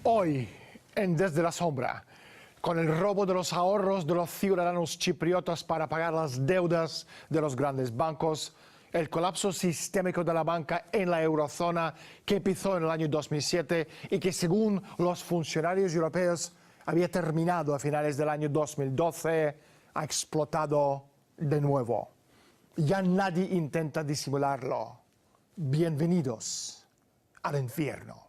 Hoy, en Desde la Sombra, con el robo de los ahorros de los ciudadanos chipriotas para pagar las deudas de los grandes bancos, el colapso sistémico de la banca en la eurozona que empezó en el año 2007 y que, según los funcionarios europeos, había terminado a finales del año 2012, ha explotado de nuevo. Ya nadie intenta disimularlo. Bienvenidos al infierno.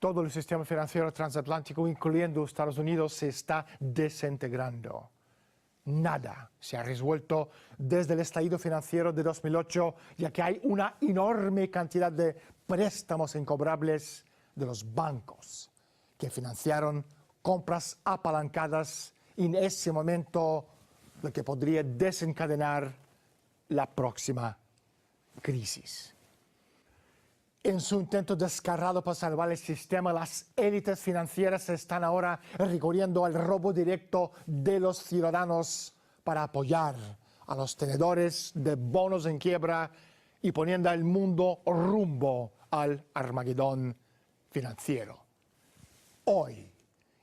Todo el sistema financiero transatlántico, incluyendo Estados Unidos, se está desintegrando. Nada se ha resuelto desde el estallido financiero de 2008, ya que hay una enorme cantidad de préstamos incobrables de los bancos que financiaron compras apalancadas en ese momento, lo que podría desencadenar la próxima crisis. En su intento descarado para salvar el sistema, las élites financieras están ahora recurriendo al robo directo de los ciudadanos para apoyar a los tenedores de bonos en quiebra y poniendo al mundo rumbo al Armagedón financiero. Hoy,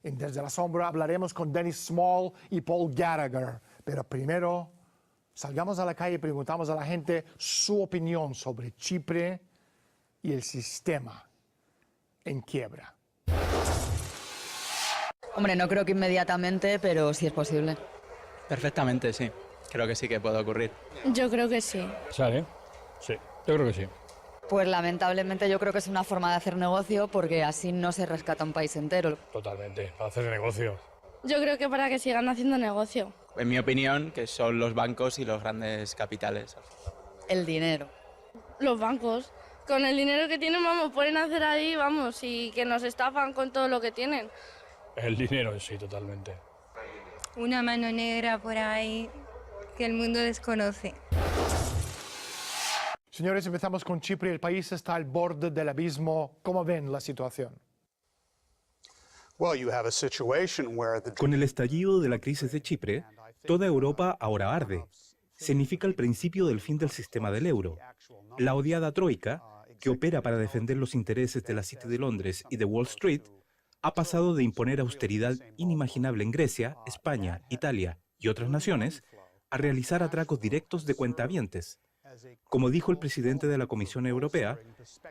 en Desde la Sombra, hablaremos con Dennis Small y Paul Gallagher, pero primero salgamos a la calle y preguntamos a la gente su opinión sobre Chipre y el sistema en quiebra. Hombre, no creo que inmediatamente, pero sí es posible. Perfectamente, sí. Creo que sí que puede ocurrir. Yo creo que sí. ¿Sale? Sí, yo creo que sí. Pues lamentablemente yo creo que es una forma de hacer negocio porque así no se rescata un país entero. Totalmente, para hacer negocio. Yo creo que para que sigan haciendo negocio. En mi opinión, que son los bancos y los grandes capitales. El dinero. Los bancos, con el dinero que tienen, vamos, pueden hacer ahí, vamos, y que nos estafan con todo lo que tienen. El dinero, sí, totalmente. Una mano negra por ahí que el mundo desconoce. Señores, empezamos con Chipre. El país está al borde del abismo. ¿Cómo ven la situación? Con el estallido de la crisis de Chipre, toda Europa ahora arde. Significa el principio del fin del sistema del euro. La odiada Troika, que opera para defender los intereses de la City de Londres y de Wall Street, ha pasado de imponer austeridad inimaginable en Grecia, España, Italia y otras naciones, a realizar atracos directos de cuentahabientes. Como dijo el presidente de la Comisión Europea,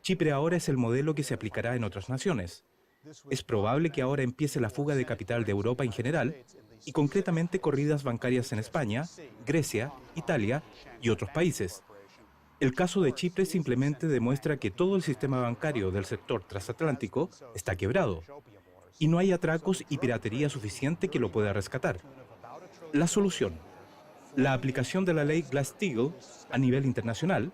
Chipre ahora es el modelo que se aplicará en otras naciones. Es probable que ahora empiece la fuga de capital de Europa en general y concretamente corridas bancarias en España, Grecia, Italia y otros países. El caso de Chipre simplemente demuestra que todo el sistema bancario del sector transatlántico está quebrado y no hay atracos y piratería suficiente que lo pueda rescatar. La solución: la aplicación de la ley Glass-Steagall a nivel internacional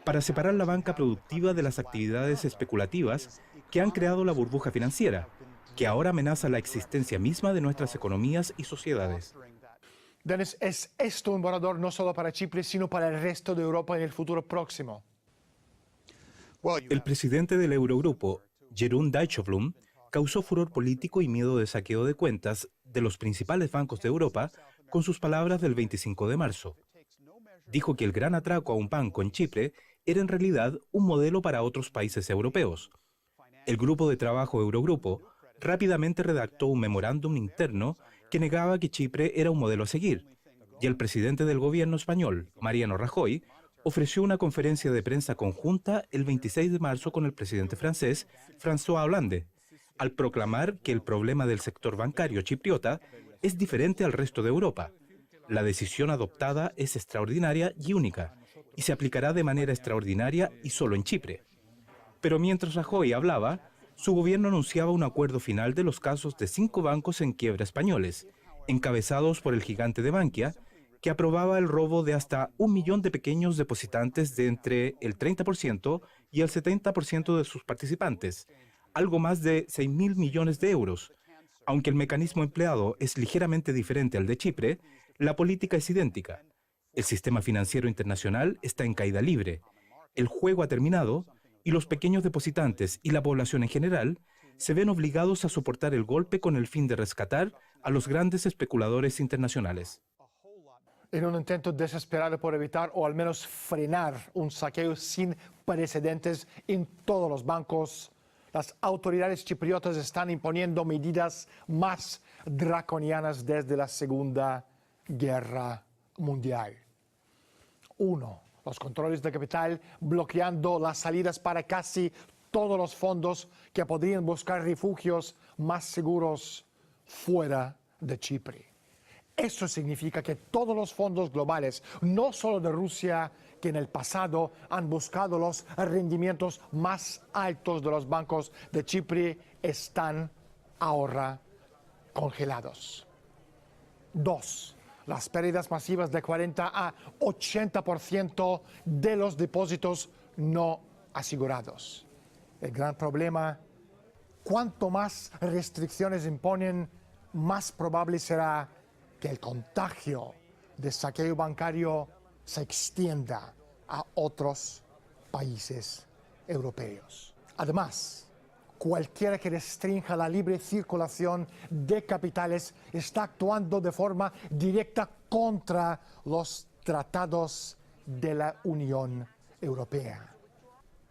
para separar la banca productiva de las actividades especulativas que han creado la burbuja financiera, que ahora amenaza la existencia misma de nuestras economías y sociedades. Dennis, ¿es esto un borrador no solo para Chipre, sino para el resto de Europa en el futuro próximo? El presidente del Eurogrupo, Jeroen Dijsselbloem, causó furor político y miedo de saqueo de cuentas de los principales bancos de Europa con sus palabras del 25 de marzo. Dijo que el gran atraco a un banco en Chipre era en realidad un modelo para otros países europeos. El grupo de trabajo Eurogrupo rápidamente redactó un memorándum interno que negaba que Chipre era un modelo a seguir, y el presidente del gobierno español, Mariano Rajoy, ofreció una conferencia de prensa conjunta el 26 de marzo con el presidente francés, François Hollande, al proclamar que el problema del sector bancario chipriota es diferente al resto de Europa. La decisión adoptada es extraordinaria y única, y se aplicará de manera extraordinaria y solo en Chipre. Pero mientras Rajoy hablaba, su gobierno anunciaba un acuerdo final de los casos de 5 bancos en quiebra españoles, encabezados por el gigante de Bankia, que aprobaba el robo de hasta 1 millón de pequeños depositantes de entre el 30% y el 70% de sus participantes, algo más de 6.000 millones de euros. Aunque el mecanismo empleado es ligeramente diferente al de Chipre, la política es idéntica. El sistema financiero internacional está en caída libre. El juego ha terminado y los pequeños depositantes y la población en general se ven obligados a soportar el golpe con el fin de rescatar a los grandes especuladores internacionales. En un intento desesperado por evitar o al menos frenar un saqueo sin precedentes en todos los bancos, las autoridades chipriotas están imponiendo medidas más draconianas desde la Segunda Guerra Mundial. 1. Los controles de capital bloqueando las salidas para casi todos los fondos que podrían buscar refugios más seguros fuera de Chipre. Eso significa que todos los fondos globales, no solo de Rusia, que en el pasado han buscado los rendimientos más altos de los bancos de Chipre, están ahora congelados. 2. Las pérdidas masivas de 40 a 80% de los depósitos no asegurados. El gran problema, cuanto más restricciones imponen, más probable será que el contagio de saqueo bancario se extienda a otros países europeos. Además, cualquiera que restrinja la libre circulación de capitales está actuando de forma directa contra los tratados de la Unión Europea.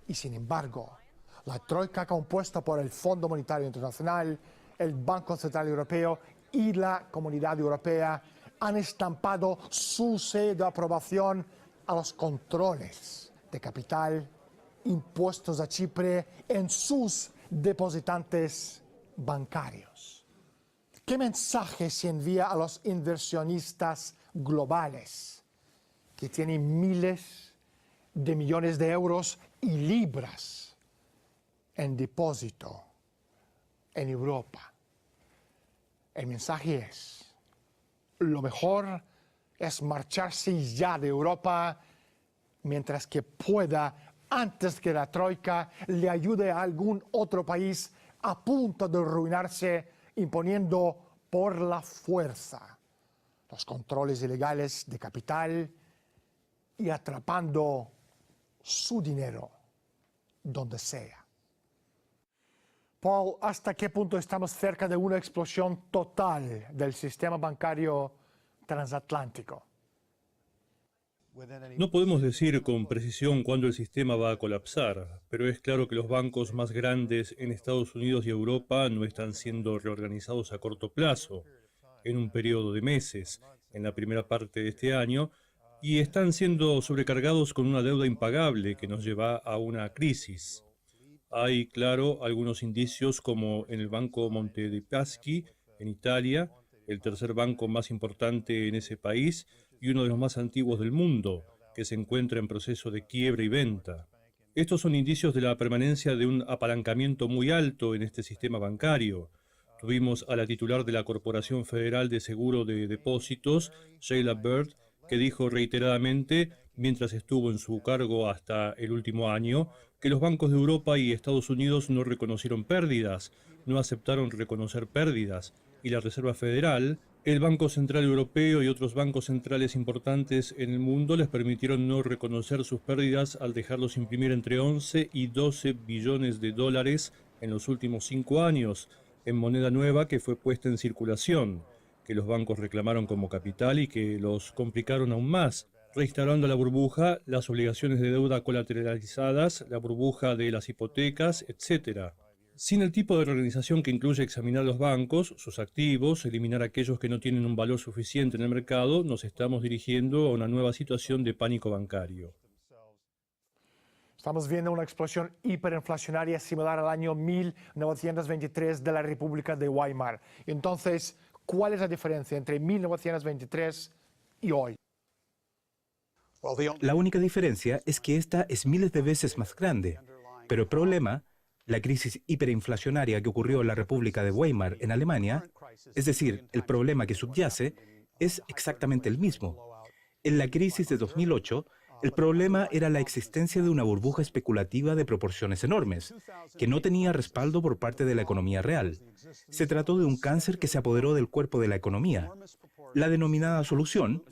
Y sin embargo, la troika compuesta por el Fondo Monetario Internacional, el Banco Central Europeo y la Comunidad Europea han estampado su sello de aprobación a los controles de capital impuestos a Chipre en sus depositantes bancarios. ¿Qué mensaje se envía a los inversionistas globales que tienen miles de millones de euros y libras en depósito en Europa? El mensaje es: lo mejor es marcharse ya de Europa mientras que pueda, antes que la troika le ayude a algún otro país a punto de arruinarse imponiendo por la fuerza los controles ilegales de capital y atrapando su dinero donde sea. Paul, ¿hasta qué punto estamos cerca de una explosión total del sistema bancario transatlántico? No podemos decir con precisión cuándo el sistema va a colapsar, pero es claro que los bancos más grandes en Estados Unidos y Europa no están siendo reorganizados a corto plazo, en un periodo de meses, en la primera parte de este año, y están siendo sobrecargados con una deuda impagable que nos lleva a una crisis. Hay, claro, algunos indicios como en el Banco Monte dei Paschi, en Italia, el tercer banco más importante en ese país y uno de los más antiguos del mundo, que se encuentra en proceso de quiebra y venta. Estos son indicios de la permanencia de un apalancamiento muy alto en este sistema bancario. Tuvimos a la titular de la Corporación Federal de Seguro de Depósitos, Sheila Baird, que dijo reiteradamente, mientras estuvo en su cargo hasta el último año, que los bancos de Europa y Estados Unidos no reconocieron pérdidas, no aceptaron reconocer pérdidas, y la Reserva Federal, el Banco Central Europeo y otros bancos centrales importantes en el mundo les permitieron no reconocer sus pérdidas al dejarlos imprimir entre 11 y 12 billones de dólares en los últimos 5 años, en moneda nueva que fue puesta en circulación, que los bancos reclamaron como capital y que los complicaron aún más, reinstaurando la burbuja, las obligaciones de deuda colateralizadas, la burbuja de las hipotecas, etc. Sin el tipo de reorganización que incluye examinar los bancos, sus activos, eliminar aquellos que no tienen un valor suficiente en el mercado, nos estamos dirigiendo a una nueva situación de pánico bancario. Estamos viendo una explosión hiperinflacionaria similar al año 1923 de la República de Weimar. Entonces, ¿cuál es la diferencia entre 1923 y hoy? La única diferencia es que esta es miles de veces más grande, pero el problema, la crisis hiperinflacionaria que ocurrió en la República de Weimar en Alemania, es decir, el problema que subyace, es exactamente el mismo. En la crisis de 2008, el problema era la existencia de una burbuja especulativa de proporciones enormes, que no tenía respaldo por parte de la economía real. Se trató de un cáncer que se apoderó del cuerpo de la economía. La denominada solución,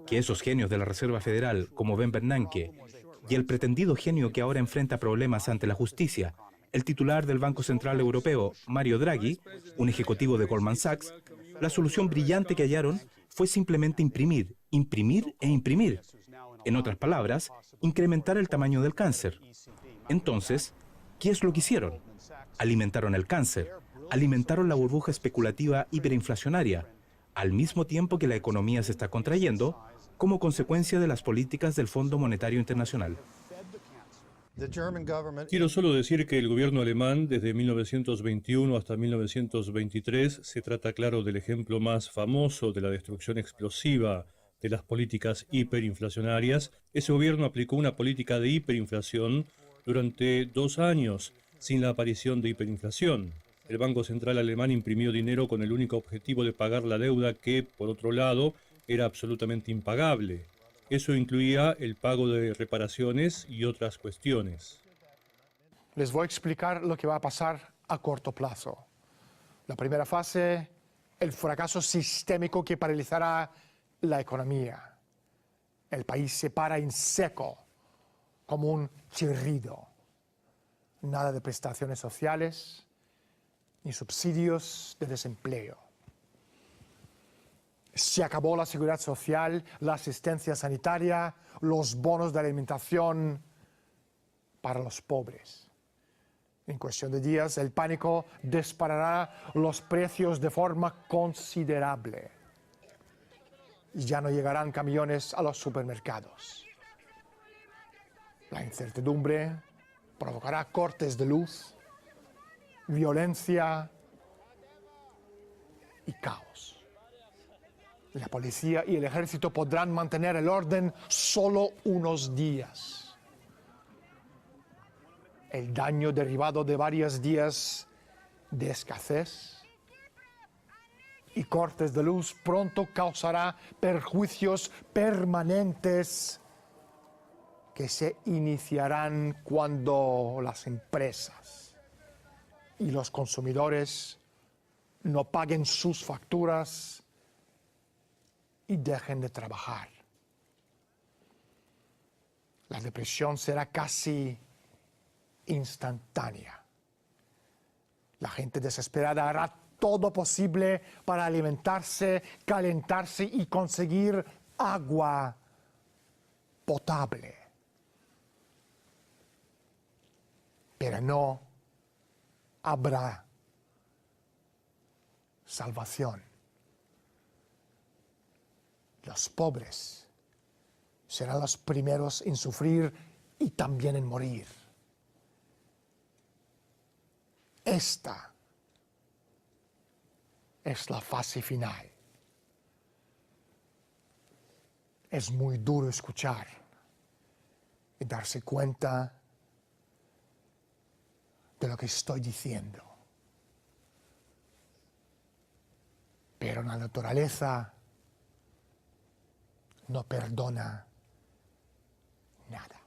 que esos genios de la Reserva Federal, como Ben Bernanke, y el pretendido genio que ahora enfrenta problemas ante la justicia, el titular del Banco Central Europeo, Mario Draghi, un ejecutivo de Goldman Sachs, la solución brillante que hallaron fue simplemente imprimir, imprimir e imprimir. En otras palabras, incrementar el tamaño del cáncer. Entonces, ¿qué es lo que hicieron? Alimentaron el cáncer, alimentaron la burbuja especulativa hiperinflacionaria, al mismo tiempo que la economía se está contrayendo, como consecuencia de las políticas del Fondo Monetario Internacional. Quiero solo decir que el gobierno alemán, desde 1921 hasta 1923, se trata, claro, del ejemplo más famoso de la destrucción explosiva de las políticas hiperinflacionarias. Ese gobierno aplicó una política de hiperinflación durante 2 años, sin la aparición de hiperinflación. El Banco Central alemán imprimió dinero con el único objetivo de pagar la deuda que, por otro lado, era absolutamente impagable. Eso incluía el pago de reparaciones y otras cuestiones. Les voy a explicar lo que va a pasar a corto plazo. La primera fase, el fracaso sistémico que paralizará la economía. El país se para en seco, como un chirrido. Nada de prestaciones sociales, ni subsidios de desempleo. Se acabó la seguridad social, la asistencia sanitaria, los bonos de alimentación para los pobres. En cuestión de días, el pánico disparará los precios de forma considerable. Y ya no llegarán camiones a los supermercados. La incertidumbre provocará cortes de luz, violencia y caos. La policía y el ejército podrán mantener el orden solo unos días. El daño derivado de varios días de escasez y cortes de luz pronto causará perjuicios permanentes que se iniciarán cuando las empresas y los consumidores no paguen sus facturas y dejen de trabajar. La depresión será casi instantánea. La gente desesperada hará todo posible para alimentarse, calentarse y conseguir agua potable. Pero no habrá salvación. Los pobres serán los primeros en sufrir y también en morir. Esta es la fase final. Es muy duro escuchar y darse cuenta de lo que estoy diciendo. Pero la naturaleza no perdona nada.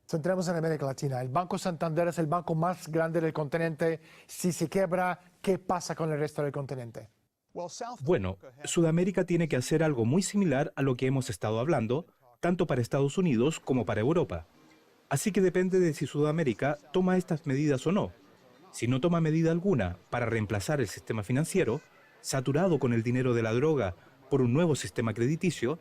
Centremos en América Latina. El Banco Santander es el banco más grande del continente. Si se quiebra, ¿qué pasa con el resto del continente? Bueno, Sudamérica tiene que hacer algo muy similar a lo que hemos estado hablando, tanto para Estados Unidos como para Europa. Así que depende de si Sudamérica toma estas medidas o no. Si no toma medida alguna para reemplazar el sistema financiero, saturado con el dinero de la droga, por un nuevo sistema crediticio,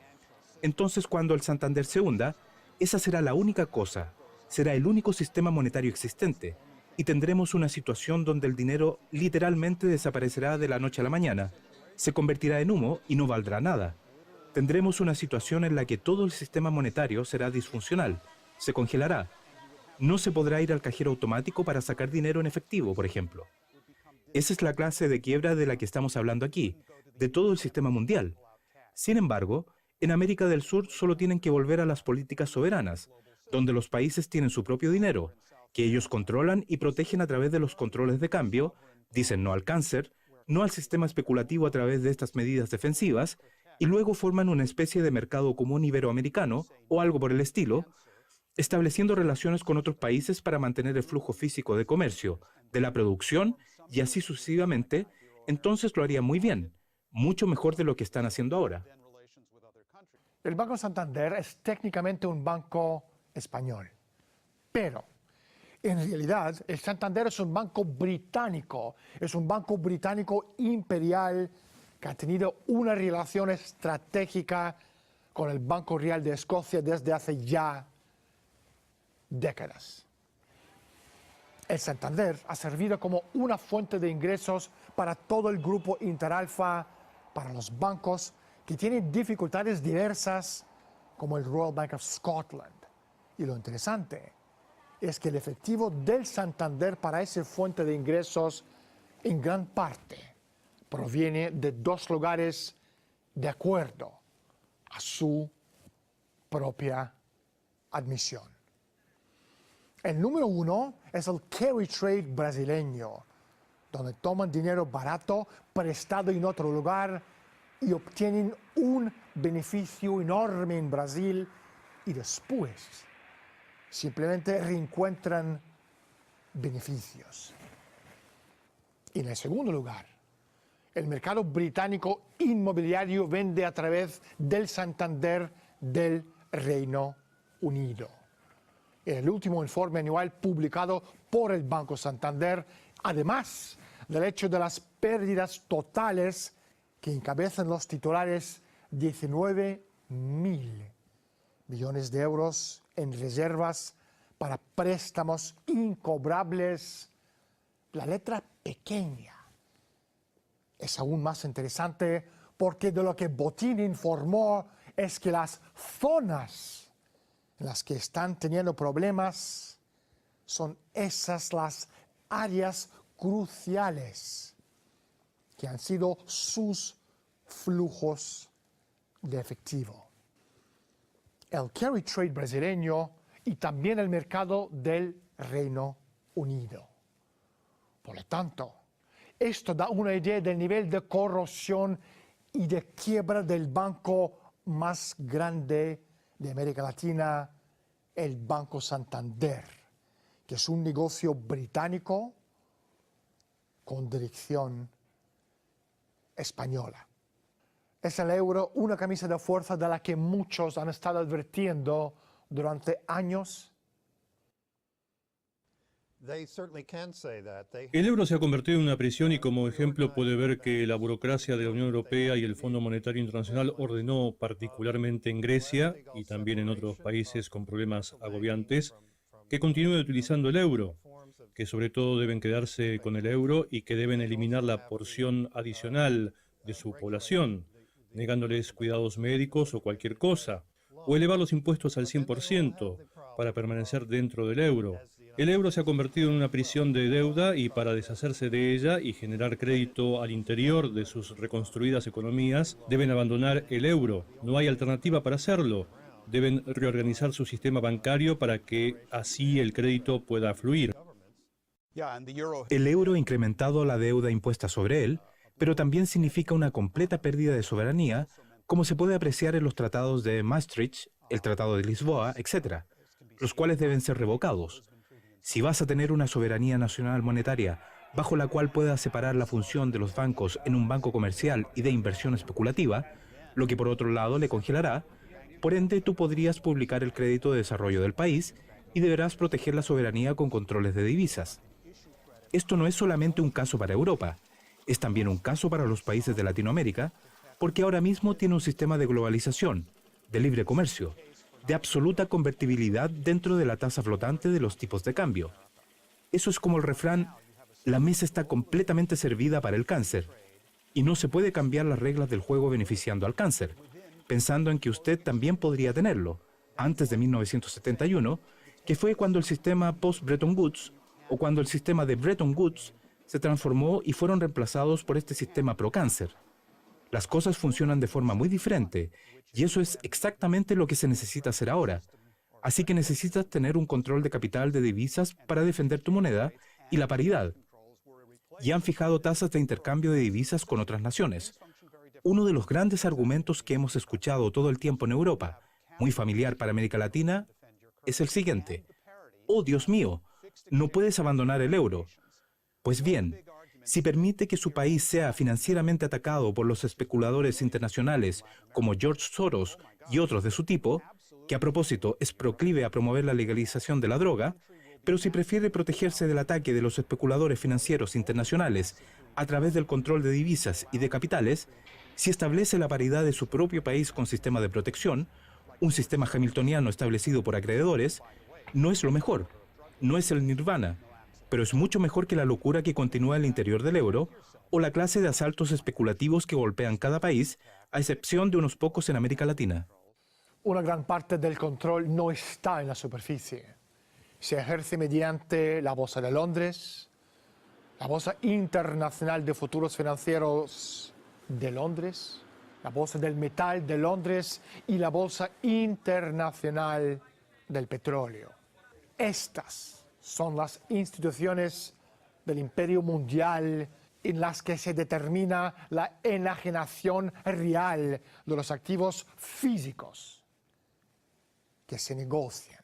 entonces cuando el Santander se hunda, esa será la única cosa, será el único sistema monetario existente, y tendremos una situación donde el dinero literalmente desaparecerá de la noche a la mañana, se convertirá en humo y no valdrá nada. Tendremos una situación en la que todo el sistema monetario será disfuncional, se congelará. No se podrá ir al cajero automático para sacar dinero en efectivo, por ejemplo. Esa es la clase de quiebra de la que estamos hablando aquí, de todo el sistema mundial. Sin embargo, en América del Sur solo tienen que volver a las políticas soberanas, donde los países tienen su propio dinero, que ellos controlan y protegen a través de los controles de cambio, dicen no al cáncer, no al sistema especulativo a través de estas medidas defensivas, y luego forman una especie de mercado común iberoamericano, o algo por el estilo, estableciendo relaciones con otros países para mantener el flujo físico de comercio, de la producción, y así sucesivamente. Entonces lo harían muy bien, mucho mejor de lo que están haciendo ahora. El Banco Santander es técnicamente un banco español, pero en realidad el Santander es un banco británico imperial que ha tenido una relación estratégica con el Banco Real de Escocia desde hace ya décadas. El Santander ha servido como una fuente de ingresos para todo el grupo Interalfa, para los bancos que tienen dificultades diversas, como el Royal Bank of Scotland. Y lo interesante es que el efectivo del Santander para esa fuente de ingresos, en gran parte, proviene de dos lugares de acuerdo a su propia admisión. El número uno es el carry trade brasileño, donde toman dinero barato prestado en otro lugar y obtienen un beneficio enorme en Brasil y después simplemente reencuentran beneficios. Y en el segundo lugar, el mercado británico inmobiliario vende a través del Santander del Reino Unido. En el último informe anual publicado por el Banco Santander, además del hecho de las pérdidas totales que encabezan los titulares 19.000 millones de euros en reservas para préstamos incobrables, la letra pequeña es aún más interesante porque de lo que Botín informó es que las zonas en las que están teniendo problemas son esas las áreas cruciales que han sido sus flujos de efectivo. El carry trade brasileño y también el mercado del Reino Unido. Por lo tanto, esto da una idea del nivel de corrosión y de quiebra del banco más grande de América Latina, el Banco Santander, que es un negocio británico con dirección española. Es el euro una camisa de fuerza de la que muchos han estado advirtiendo durante años. El euro se ha convertido en una prisión y como ejemplo puede ver que la burocracia de la Unión Europea y el Fondo Monetario Internacional ordenó particularmente en Grecia y también en otros países con problemas agobiantes que continúen utilizando el euro, que sobre todo deben quedarse con el euro y que deben eliminar la porción adicional de su población, negándoles cuidados médicos o cualquier cosa, o elevar los impuestos al 100% para permanecer dentro del euro. El euro se ha convertido en una prisión de deuda y para deshacerse de ella y generar crédito al interior de sus reconstruidas economías, deben abandonar el euro. No hay alternativa para hacerlo. Deben reorganizar su sistema bancario para que así el crédito pueda fluir. El euro ha incrementado la deuda impuesta sobre él, pero también significa una completa pérdida de soberanía, como se puede apreciar en los tratados de Maastricht, el Tratado de Lisboa, etc., los cuales deben ser revocados. Si vas a tener una soberanía nacional monetaria bajo la cual puedas separar la función de los bancos en un banco comercial y de inversión especulativa, lo que por otro lado le congelará, por ende tú podrías publicar el crédito de desarrollo del país y deberás proteger la soberanía con controles de divisas. Esto no es solamente un caso para Europa, es también un caso para los países de Latinoamérica, porque ahora mismo tiene un sistema de globalización, de libre comercio, de absoluta convertibilidad dentro de la tasa flotante de los tipos de cambio. Eso es como el refrán, la mesa está completamente servida para el cáncer, y no se puede cambiar las reglas del juego beneficiando al cáncer, pensando en que usted también podría tenerlo, antes de 1971, que fue cuando el sistema post-Bretton Woods, o cuando el sistema de Bretton Woods, se transformó y fueron reemplazados por este sistema pro-cáncer. Las cosas funcionan de forma muy diferente, y eso es exactamente lo que se necesita hacer ahora. Así que necesitas tener un control de capital de divisas para defender tu moneda y la paridad. Y han fijado tasas de intercambio de divisas con otras naciones. Uno de los grandes argumentos que hemos escuchado todo el tiempo en Europa, muy familiar para América Latina, es el siguiente. ¡Oh, Dios mío! No puedes abandonar el euro. Pues bien, si permite que su país sea financieramente atacado por los especuladores internacionales como George Soros y otros de su tipo, que a propósito es proclive a promover la legalización de la droga, pero si prefiere protegerse del ataque de los especuladores financieros internacionales a través del control de divisas y de capitales, si establece la paridad de su propio país con sistema de protección, un sistema hamiltoniano establecido por acreedores, no es lo mejor, no es el nirvana, pero es mucho mejor que la locura que continúa al interior del euro o la clase de asaltos especulativos que golpean cada país, a excepción de unos pocos en América Latina. Una gran parte del control no está en la superficie. Se ejerce mediante la Bolsa de Londres, la Bolsa Internacional de Futuros Financieros de Londres, la Bolsa del Metal de Londres y la Bolsa Internacional del Petróleo. Estas son las instituciones del imperio mundial en las que se determina la enajenación real de los activos físicos que se negocian.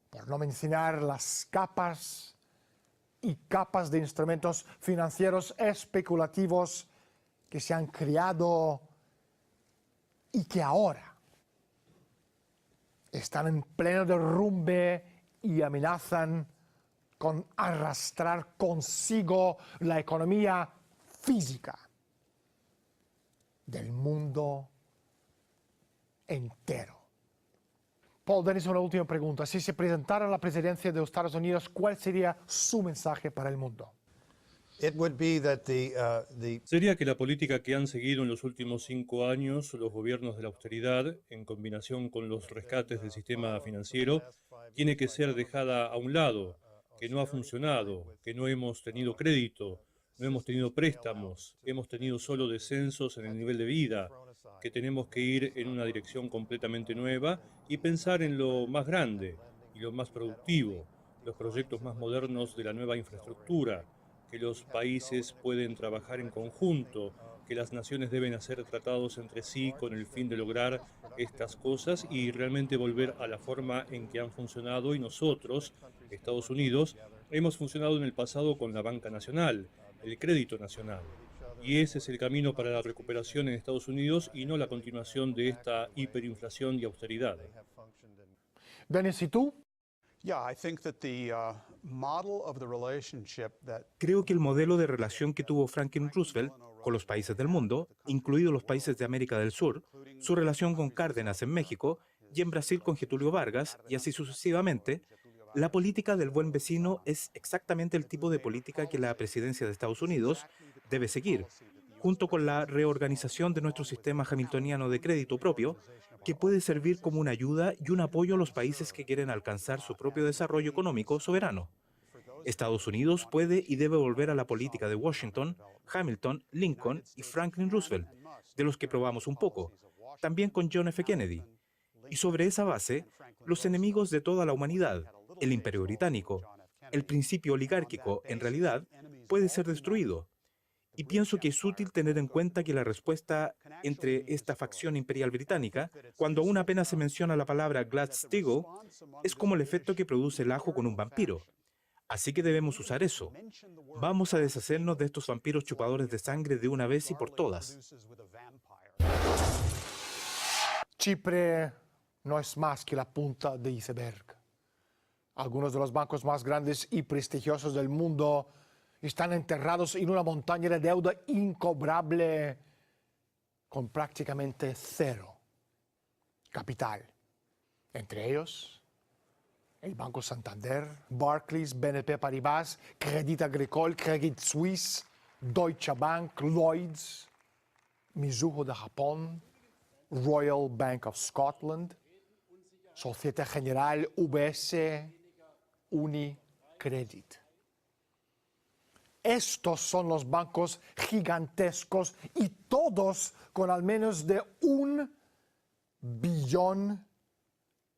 Por no mencionar las capas y capas de instrumentos financieros especulativos que se han creado y que ahora están en pleno derrumbe y amenazan con arrastrar consigo la economía física del mundo entero. Paul, Dennis, una última pregunta. Si se presentara la presidencia de los Estados Unidos, ¿cuál sería su mensaje para el mundo? Sería que la política que han seguido en los últimos 5 años los gobiernos de la austeridad, en combinación con los rescates del sistema financiero, tiene que ser dejada a un lado, que no ha funcionado, que no hemos tenido crédito, no hemos tenido préstamos, hemos tenido solo descensos en el nivel de vida, que tenemos que ir en una dirección completamente nueva y pensar en lo más grande y lo más productivo, los proyectos más modernos de la nueva infraestructura, que los países pueden trabajar en conjunto, que las naciones deben hacer tratados entre sí con el fin de lograr estas cosas y realmente volver a la forma en que han funcionado, y nosotros, Estados Unidos, hemos funcionado en el pasado con la banca nacional, el crédito nacional. Y ese es el camino para la recuperación en Estados Unidos y no la continuación de esta hiperinflación y austeridad. Dennis, ¿y tú? Creo que el modelo de relación que tuvo Franklin Roosevelt con los países del mundo, incluidos los países de América del Sur, su relación con Cárdenas en México y en Brasil con Getúlio Vargas, y así sucesivamente, la política del buen vecino es exactamente el tipo de política que la presidencia de Estados Unidos debe seguir, junto con la reorganización de nuestro sistema hamiltoniano de crédito propio, que puede servir como una ayuda y un apoyo a los países que quieren alcanzar su propio desarrollo económico soberano. Estados Unidos puede y debe volver a la política de Washington, Hamilton, Lincoln y Franklin Roosevelt, de los que probamos un poco, también con John F. Kennedy. Y sobre esa base, los enemigos de toda la humanidad, el Imperio Británico, el principio oligárquico, en realidad, puede ser destruido. Y pienso que es útil tener en cuenta que la respuesta entre esta facción imperial británica, cuando aún apenas se menciona la palabra Glass-Steagall, es como el efecto que produce el ajo con un vampiro. Así que debemos usar eso. Vamos a deshacernos de estos vampiros chupadores de sangre de una vez y por todas. Chipre no es más que la punta del iceberg. Algunos de los bancos más grandes y prestigiosos del mundo están enterrados en una montaña de deuda incobrable con prácticamente cero capital. Entre ellos, el Banco Santander, Barclays, BNP Paribas, Crédit Agricole, Credit Suisse, Deutsche Bank, Lloyds, Mizuho de Japón, Royal Bank of Scotland, Societe Generale, UBS, Unicredit. Estos son los bancos gigantescos y todos con al menos de $1 billón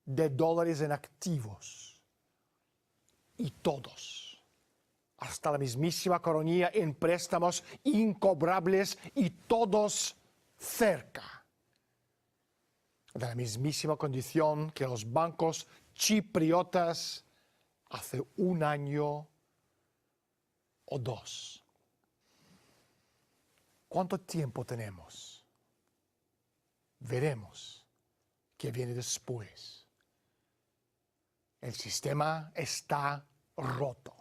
en activos. Y todos, hasta la mismísima coronilla, en préstamos incobrables, y todos cerca de la mismísima condición que los bancos chipriotas hace un año o dos. ¿Cuánto tiempo tenemos? Veremos. que viene después. El sistema está roto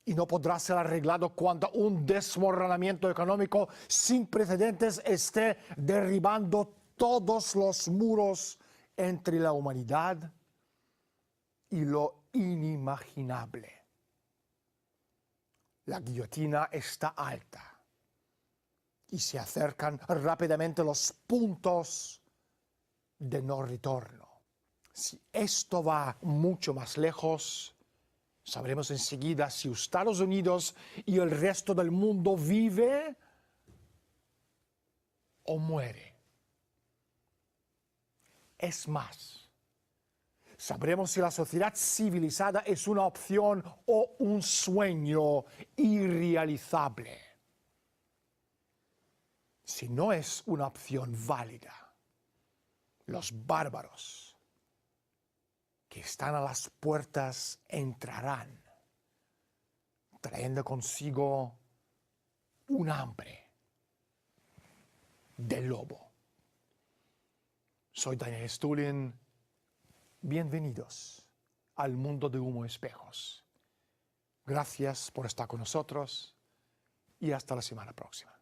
y no podrá ser arreglado cuando un desmoronamiento económico sin precedentes esté derribando todos los muros entre la humanidad y lo inimaginable. La guillotina está alta y se acercan rápidamente los puntos de no retorno. Si esto va mucho más lejos, sabremos enseguida si Estados Unidos y el resto del mundo vive o muere. Es más, sabremos si la sociedad civilizada es una opción o un sueño irrealizable. Si no es una opción válida, los bárbaros que están a las puertas entrarán, trayendo consigo un hambre de lobo. Soy Daniel Stulin. Bienvenidos al mundo de Humo Espejos. Gracias por estar con nosotros y hasta la semana próxima.